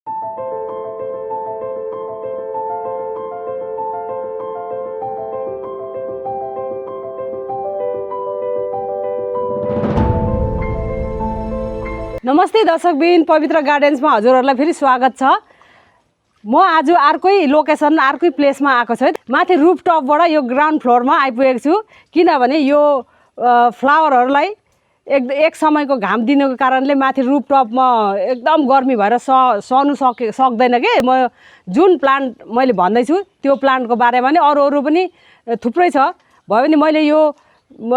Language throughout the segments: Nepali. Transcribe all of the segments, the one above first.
नमस्ते दर्शकबिन, पवित्र गार्डन्समा हजुरहरूलाई फेरि स्वागत छ। म आज अर्कै लोकेसन अर्कै प्लेसमा आएको छु। माथि रुफटपबाट यो ग्राउन्ड फ्लोरमा आइपुगेको छु, किनभने यो फ्लावरहरूलाई एक समयको घाम दिनुको कारणले माथि रुफटपमा एकदम गर्मी भएर सहनु सक्दैन कि। म जुन प्लान्ट मैले भन्दैछु त्यो प्लान्टको बारेमा नि अरू पनि थुप्रै छ। भयो भने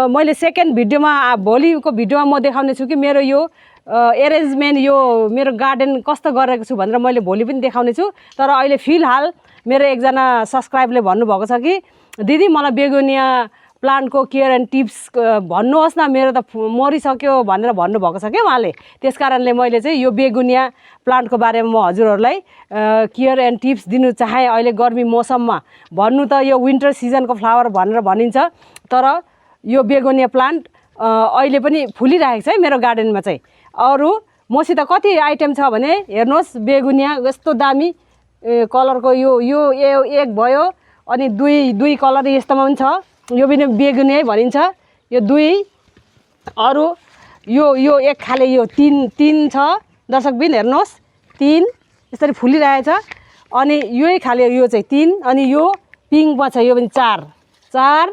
मैले सेकेन्ड भिडियोमा भोलिको भिडियोमा म देखाउने छु कि मेरो यो एरेन्जमेन्ट यो मेरो गार्डन कस्तो गरेको छु भनेर मैले भोलि पनि देखाउने छु। तर अहिले फिलहाल मेरो एकजना सब्सक्राइबरले भन्नुभएको छ कि दिदी मलाई बेगोनिया प्लान्टको केयर एन्ड टिप्स भन्नुहोस् न, मेरो त मरिसक्यो भनेर भन्नुभएको छ क्या उहाँले। त्यस कारणले मैले चाहिँ यो बेगोनिया प्लान्टको बारेमा म हजुरहरूलाई केयर एन्ड टिप्स दिनु चाहे। अहिले गर्मी मौसममा भन्नु त यो विन्टर सिजनको फ्लावर भनेर भनिन्छ, तर यो बेगोनिया प्लान्ट अहिले पनि फुलिरहेको छ है मेरो गार्डनमा चाहिँ। अरू मसित कति आइटम छ भने हेर्नुहोस्, बेगोनिया यस्तो दामी कलरको यो एक भयो, अनि दुई कलर यस्तोमा पनि छ, यो पनि बेगोनिया भनिन्छ। यो दुई, अरू यो एक खाले यो तीन छ दर्शकबिन, हेर्नुहोस् तीन यसरी फुलिरहेछ। अनि यही खाले यो चाहिँ तीन, अनि यो पिङ्कमा छ यो पनि चार,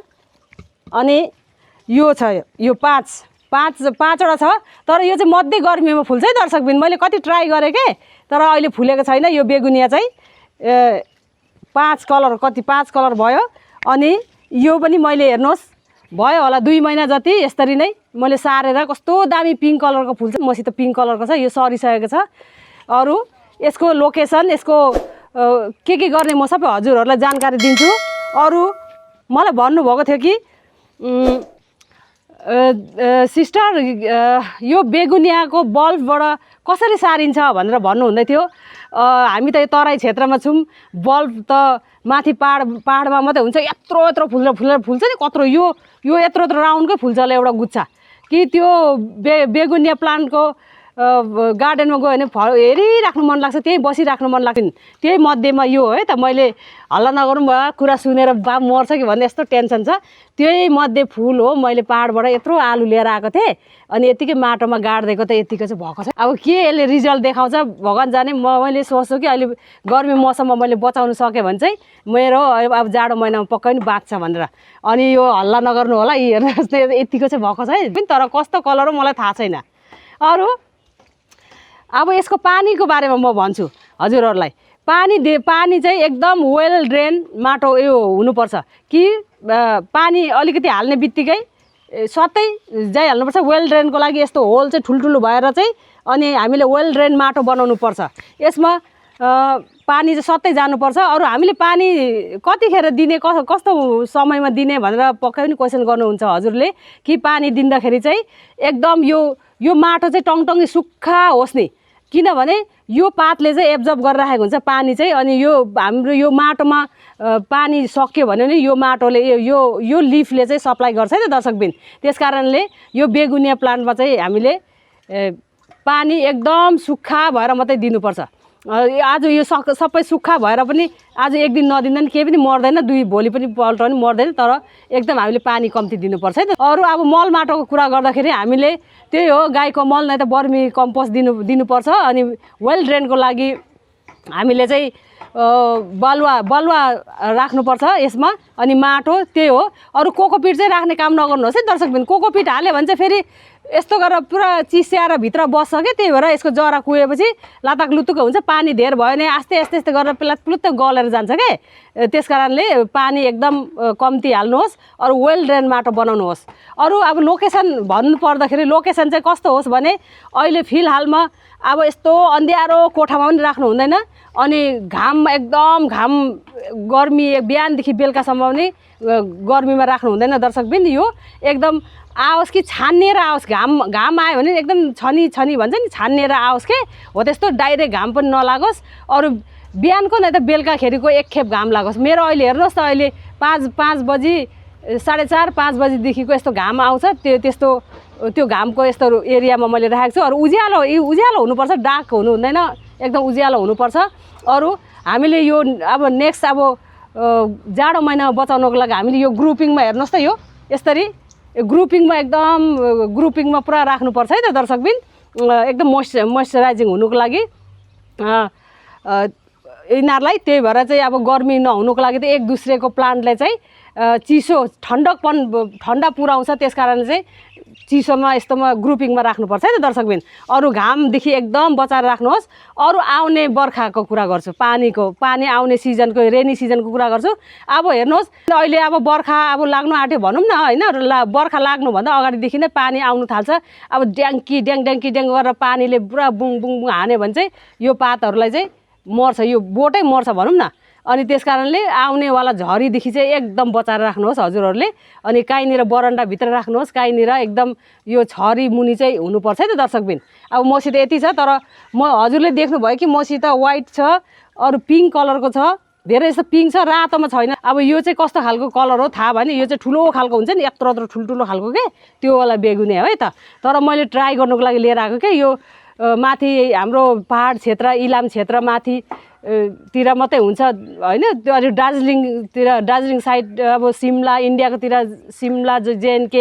अनि यो छ यो पाँचवटा छ। तर यो चाहिँ मध्य गर्मीमा फुल्छ है दर्शकबिन। मैले कति ट्राई गरेँ के, तर अहिले फुलेको छैन यो बेगोनिया चाहिँ। पाँच कलर भयो। अनि यो पनि मैले हेर्नुहोस् भयो होला 2 महिना जति यसरी नै मैले सारेर कस्तो दामी पिङ्क कलरको फुल्छ। मसित पिङ्क कलरको छ, यो सरिसकेको छ। अरू यसको लोकेसन, यसको के गर्ने म सबै हजुरहरूलाई जानकारी दिन्छु। अरू मलाई भन्नुभएको थियो कि सिस्टर यो बेगोनियाको बल्बबाट कसरी सारिन्छ भनेर भन्नुहुँदै थियो। हामी त यो तराई क्षेत्रमा छौँ, बल्ब त माथि पहाडमा मात्रै हुन्छ। यत्रो फुल्छ नि, कत्रो यो यत्रो राउन्डकै फुल्छ होला एउटा गुच्छा। कि त्यो बेगोनिया प्लान्टको गार्डनमा गयो भने हेरिराख्नु मन लाग्छ, त्यही बसिराख्नु मन लाग्छ। त्यही मध्येमा यो है त, मैले हल्ला नगरौँ भयो कुरा सुनेर बा मर्छ कि भन्ने यस्तो टेन्सन छ। त्यही मध्ये फुल हो। मैले पहाडबाट यत्रो आलु लिएर आएको थिएँ, अनि यतिकै माटोमा गाडिदिएको त यतिकै चाहिँ भएको छ। अब के यसले रिजल्ट देखाउँछ भगवान् जाने। मैले सोच्छु कि अहिले गर्मी मौसममा मैले बचाउनु सकेँ भने चाहिँ मेरो अब जाडो महिनामा पक्कै पनि बाँच्छ भनेर। अनि यो हल्ला नगर्नु होला, हेर्नुहोस् यतिको चाहिँ भएको छ है, तर कस्तो कलर हो मलाई थाहा छैन। अरू अब यसको पानीको बारेमा म भन्छु हजुरहरूलाई। पानी चाहिँ एकदम वेल ड्रेन माटो यो हुनुपर्छ कि पानी अलिकति हाल्ने बित्तिकै सबै जाइहाल्नुपर्छ। वेल ड्रेनको लागि यस्तो होल चाहिँ ठुल्ठुलो भएर चाहिँ, अनि हामीले वेल ड्रेन माटो बनाउनु पर्छ। यसमा पानी चाहिँ सबै जानुपर्छ। अरू हामीले पानी कतिखेर दिने, कस्तो समयमा दिने भनेर पक्कै पनि क्वेसन गर्नुहुन्छ हजुरले। कि पानी दिँदाखेरि चाहिँ एकदम यो माटो चाहिँ टङटङ्गी सुक्खा होस् नि, किनभने यो पातले चाहिँ एब्जर्ब गरेर राखेको हुन्छ पानी चाहिँ। अनि यो हाम्रो यो माटोमा पानी सक्यो भने नि यो माटोले यो लिफले चाहिँ सप्लाई गर्छ है त दर्शकबिन। त्यस कारणले यो बेगोनिया प्लान्टमा चाहिँ हामीले पानी एकदम सुक्खा भएर मात्रै दिनुपर्छ। आज यो सबै सुक्खा भएर पनि आज एक दिन नदिँदा नि केही पनि मर्दैन, भोलि पनि पल्ट पनि मर्दैन, तर एकदम हामीले पानी कम्ती दिनुपर्छ है त। अरू अब मल माटोको कुरा गर्दाखेरि हामीले त्यही हो, गाईको मल नै त वर्मी कम्पोस्ट दिनुपर्छ। अनि वेल ड्रेनको लागि हामीले चाहिँ बलुवा राख्नुपर्छ यसमा। अनि माटो त्यही हो। अरू कोकोपिट चाहिँ राख्ने काम नगर्नुहोस् है दर्शकबिन। कोकोपिट हाल्यो भने चाहिँ फेरि यस्तो गरेर पुरा चिस्याएर भित्र बस्छ क्या, त्यही भएर यसको जरा कुहेपछि लाताक लुतुक हुन्छ। पानी धेर भयो भने आस्ते गरेर प्लुत्त गलेर जान्छ क्या। त्यस कारणले पानी एकदम कम्ती हाल्नुहोस्। अरू वेल ड्रेन माटो बनाउनुहोस्। अरू अब लोकेसन भन्नु पर्दाखेरि लोकेसन चाहिँ कस्तो होस् भने अहिले फिलहालमा अब यस्तो अन्ध्यारो कोठामा पनि राख्नु हुँदैन। अनि एकदम घाम गर्मी बिहानदेखि बेलुकासम्म पनि गर्मीमा राख्नु हुँदैन दर्शकबिन। यो एकदम आओस् कि छानिएर आओस्, घाम आयो भने एकदम छनी भन्छ नि, छानिएर आओस् के हो, त्यस्तो डाइरेक्ट घाम पनि नलागोस्। अरू बिहानको नै त बेलुकाखेरिको एकखेप घाम लागोस्। मेरो अहिले हेर्नुहोस् त, अहिले 5 बजी 4:30-5 बजीदेखिको यस्तो घाम आउँछ। त्यो घामको यस्तो एरियामा मैले राखेको छु। अरू उज्यालो हुनुपर्छ, डार्क हुनु हुँदैन। एकदम उज्यालो हुनुपर्छ। अरू हामीले यो अब नेक्स्ट अब जाडो महिनामा बचाउनको लागि हामीले यो ग्रुपिङमा हेर्नुहोस् त यो यसरी ग्रुपिङमा एकदम ग्रुपिङमा पुरा राख्नुपर्छ है त दर्शकबिन, एकदम मोइस्चराइजिङ हुनुको लागि यिनीहरूलाई। त्यही भएर चाहिँ अब गर्मी नहुनुको लागि त एक दुसरेको प्लान्टले चाहिँ चिसो ठन्डा पुर्याउँछ, त्यस कारण चाहिँ चिसोमा यस्तोमा ग्रुपिङमा राख्नुपर्छ है त दर्शकबिन। अरू घामदेखि एकदम बचाएर राख्नुहोस्। अरू आउने बर्खाको कुरा गर्छु, पानी आउने सिजनको रेनी सिजनको कुरा गर्छु। अब हेर्नुहोस् अहिले अब बर्खा अब लाग्नु आँट्यो भनौँ न होइन, बर्खा लाग्नुभन्दा अगाडिदेखि नै पानी आउनु थाल्छ। अब ड्याङ गरेर पानीले पुरा बुङ बुङ बुङ हान्यो भने चाहिँ यो पातहरूलाई चाहिँ मर्छ, यो बोटै मर्छ भनौँ न। अनि त्यस कारणले आउनेवाला झरीदेखि चाहिँ एकदम बचाएर राख्नुहोस् हजुरहरूले। अनि काहीँनिर बरन्डाभित्र राख्नुहोस्, काहीँनिर एकदम यो छरी मुनि चाहिँ हुनुपर्छ है त दर्शकबिन। अब मसित यति छ, तर हजुरले देख्नुभयो कि मसित वाइट छ, अरू पिङ्क कलरको छ, धेरै जस्तो पिङ्क छ, रातोमा छैन। अब यो चाहिँ कस्तो खालको कलर हो थाहा भयो नि, यो चाहिँ ठुलो खालको हुन्छ नि, यत्रो ठुल्ठुलो खालको के त्यो वाला बेगुनिया है त। तर मैले ट्राई गर्नुको लागि लिएर आएको के यो माथि हाम्रो पहाड क्षेत्र इलाम क्षेत्र माथि तिर मात्रै हुन्छ होइन, त्यो अलिक दार्जिलिङ साइड अब सिमला इन्डियाकोतिर सिमला JNK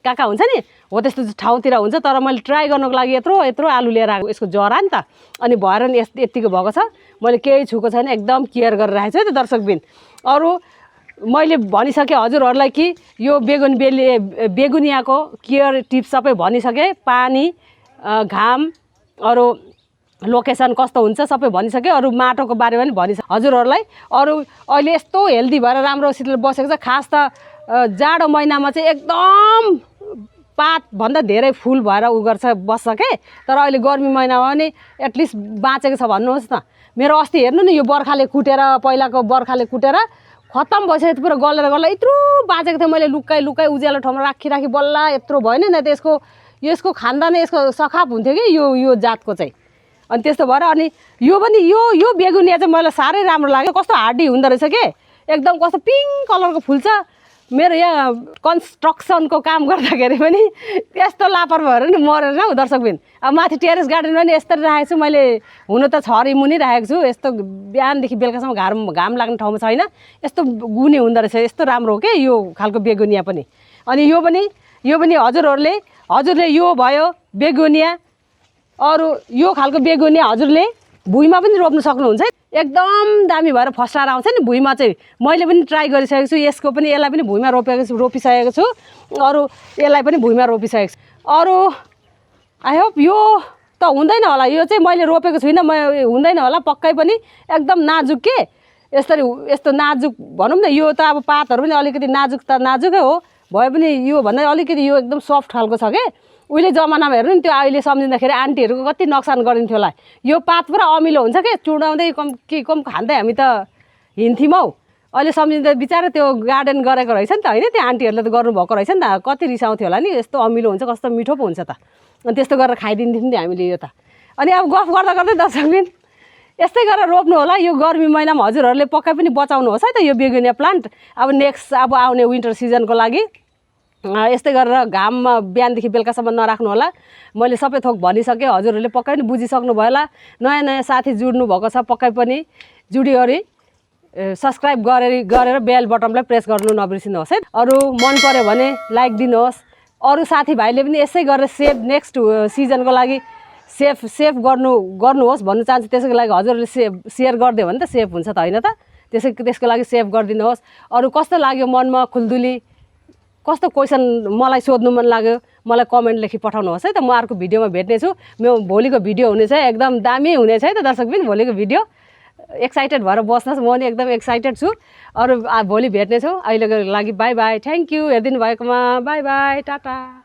कहाँ हुन्छ नि हो त्यस्तो ठाउँतिर हुन्छ। तर मैले ट्राई गर्नुको लागि यत्रो आलु लिएर आएको, यसको जरा नि त अनि भएर नि यतिको भएको छ। मैले केही छुको छैन, एकदम केयर गरेर राखेको छु है त दर्शकबिन। अरू मैले भनिसकेँ हजुरहरूलाई कि यो बेगुनियाको केयर टिप्स सबै भनिसकेँ, पानी घाम अरू लोकेसन कस्तो हुन्छ सबै भनिसकेँ। अरू माटोको बारेमा पनि भनिसकेँ हजुरहरूलाई। अरू अहिले यस्तो हेल्दी भएर राम्रोसित बसेको छ, खास त जाडो महिनामा चाहिँ एकदम पातभन्दा धेरै फुल भएर गर्छ बस्छ के। तर अहिले गर्मी महिनामा पनि एटलिस्ट बाँचेको छ भन्नुहोस् न। मेरो अस्ति हेर्नु नि यो पहिलाको बर्खाले कुटेर खत्तम भइसक्यो, पुरा गलेर यत्रो बाँचेको थियो। मैले लुकाइ उज्यालो ठाउँमा राखी बल्ल यत्रो भएन नि त, यसको खाँदा नै यसको सखाप हुन्थ्यो कि यो जातको चाहिँ। अनि त्यस्तो भएर अनि यो पनि यो बेगुनिया चाहिँ मलाई साह्रै राम्रो लाग्यो, कस्तो हार्डी हुँदो रहेछ के, एकदम कस्तो पिङ्क कलरको फुल छ। मेरो यहाँ कन्स्ट्रक्सनको काम गर्दाखेरि पनि यस्तो लापरवाही भएर नि मरेर हौ दर्शकबिन। अब माथि टेरेस गार्डन पनि यस्तरी राखेको छु मैले, हुन त छरी मुनि राखेको छु। यस्तो बिहानदेखि बेलुकासम्म घाम लाग्ने ठाउँमा छैन, यस्तो गुने हुँदो रहेछ, यस्तो राम्रो हो के यो खालको बेगुनिया पनि। अनि यो पनि हजुरले यो भयो बेगोनिया, अरू यो खालको बेगोनिया हजुरले भुइँमा पनि रोप्न सक्नुहुन्छ। एकदम दामी भएर फस्टाएर आउँछ नि भुइँमा चाहिँ। मैले पनि ट्राई गरिसकेको छु, यसलाई पनि भुइँमा रोपिसकेको छु, अरू यसलाई पनि भुइँमा रोपिसकेको छु। अरू आई होप यो त हुँदैन होला, यो चाहिँ मैले रोपेको छुइनँ, हुँदैन होला पक्कै पनि। एकदम नाजुक के यस्तो नाजुक भनौँ न, यो त अब पातहरू पनि अलिकति नाजुकै हो भए पनि यो भन्दा अलिकति यो एकदम सफ्ट खालको छ के। उहिले जमानामा हेर्नु नि त्यो अहिले सम्झिँदाखेरि आन्टीहरूको कति नोक्सान गरिन्थ्यो होला। यो पात पुरा अमिलो हुन्छ के, चुडाउँदै कम खाँदै हामी त हिँड्थ्यौँ हौ। अहिले सम्झिँदा बिचारा त्यो गार्डन गरेको रहेछ नि त होइन, त्यो आन्टीहरूले त गर्नुभएको रहेछ नि त, कति रिसाउँथ्यो होला नि, यस्तो अमिलो हुन्छ कस्तो मिठो पो हुन्छ त। अनि त्यस्तो गरेर खाइदिन्थ्यौँ नि हामीले यो त। अनि अब गफ गर्दै दर्शकबिन यस्तै गरेर रोप्नु होला। यो गर्मी महिनामा हजुरहरूले पक्कै पनि बचाउनुहोस् है त यो बेगोनिया प्लान्ट। अब नेक्स्ट अब आउने विन्टर सिजनको लागि यस्तै गरेर घाममा बिहानदेखि बेलुकासम्म नराख्नु होला। मैले सबै थोक भनिसकेँ, हजुरहरूले पक्कै पनि बुझिसक्नु भयो होला। नयाँ साथी जुड्नु भएको छ पक्कै पनि जुडिवरी सब्सक्राइब गरेर बेल बटनलाई प्रेस गर्नु नबिर्सिनुहोस् है। अरू मन पर्यो भने लाइक दिनुहोस्। अरू साथीभाइले पनि यसै गरेर नेक्स्ट सिजनको लागि सेभ गर्नुहोस् भन्नु चाहन्छु। त्यसको लागि हजुरहरूले सेयर गरिदियो भने त सेभ हुन्छ त होइन त, त्यसको लागि सेभ गरिदिनुहोस्। अरू कस्तो लाग्यो मनमा खुल्दुली, कस्तो क्वेसन मलाई सोध्नु मन लाग्यो मलाई कमेन्ट लेखी पठाउनुहोस् है त। म अर्को भिडियोमा भेट्नेछु। भोलिको भिडियो हुनेछ एकदम दामी हुनेछ है त दर्शकबिन। भोलिको भिडियो एक्साइटेड भएर बस्नुहोस्, म पनि एकदम एक्साइटेड छु। अरू भोलि भेट्नेछु। अहिलेको लागि बाई बाई, थ्याङ्क यू हेरिदिनु भएकोमा, बाई बाई, टाटा।